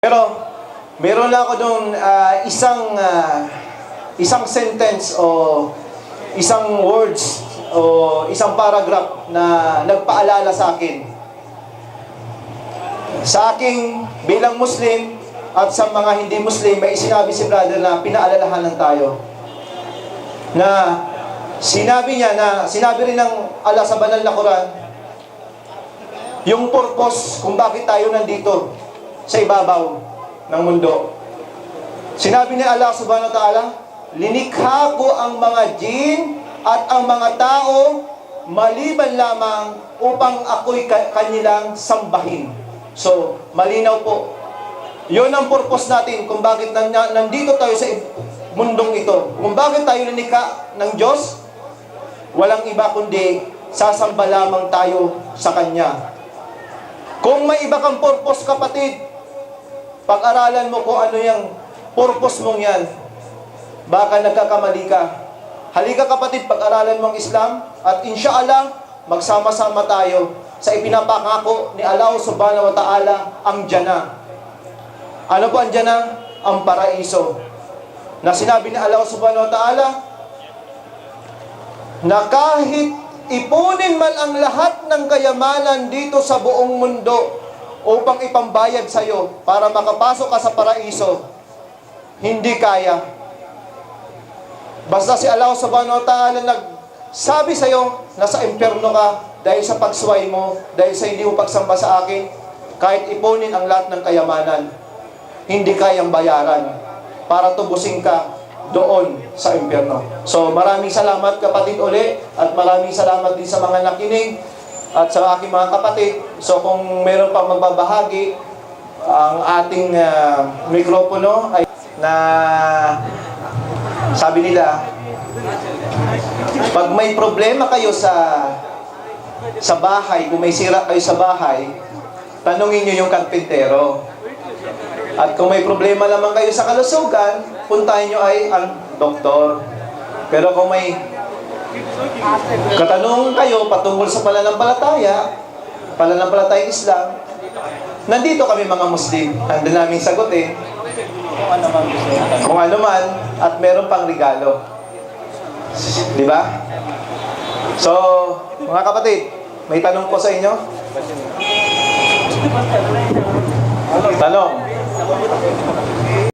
Pero meron lang ako doon isang sentence o isang words o isang paragraph na nagpaalala sa akin. Sa aking bilang Muslim at sa mga hindi Muslim, may sinabi si brother na pinaalalahanan tayo. Na sinabi rin ng Allah sa banal na Quran, yung purpose kung bakit tayo nandito sa ibabaw ng mundo. Sinabi ni Allah subhanahu wa ta'ala, linikha ko ang mga jin at ang mga tao maliban lamang upang ako'y kanilang sambahin. So, malinaw po. Yun ang purpose natin kung bakit nandito tayo sa mundong ito. Kung bakit tayo linikha ng Diyos, walang iba kundi sasamba lamang tayo sa Kanya. Kung may iba kang purpose, kapatid, pag-aralan mo kung ano yung purpose mong yan, baka nagkakamali ka. Halika kapatid, pag-aralan mo ang Islam at insyaallah, magsama-sama tayo sa ipinapangako ni Allah subhanahu wa ta'ala, ang Jannah. Ano po ang Jannah? Ang paraiso. Na sinabi ni Allah subhanahu wa ta'ala, na kahit ipunin man ang lahat ng kayamanan dito sa buong mundo upang ipambayad sa iyo para makapasok ka sa paraiso, hindi kaya. Basta si Allah subhanahu wa ta'ala nagsabi sa iyo na sa impyerno ka dahil sa pagsuway mo, dahil sa hindi mo pagsamba sa akin, kahit ipunin ang lahat ng kayamanan, hindi kayang bayaran para tubusin ka doon sa impyerno. So maraming salamat kapatid uli, at maraming salamat din sa mga nakinig at sa aking mga kapatid. So kung meron pang magbabahagi, ang ating mikropono ay na sabi nila, pag may problema kayo sa bahay, kung may sira kayo sa bahay, tanungin nyo yung karpintero. At kung may problema naman kayo sa kalusugan, puntahin nyo ay ang doktor. Pero kung may katanungan kayo patungkol sa pananampalatayang Islam, nandito kami mga Muslim. Handa namin sagutin kung ano man, at meron pang regalo. Di ba? So, mga kapatid, may tanong po sa inyo? Tanong.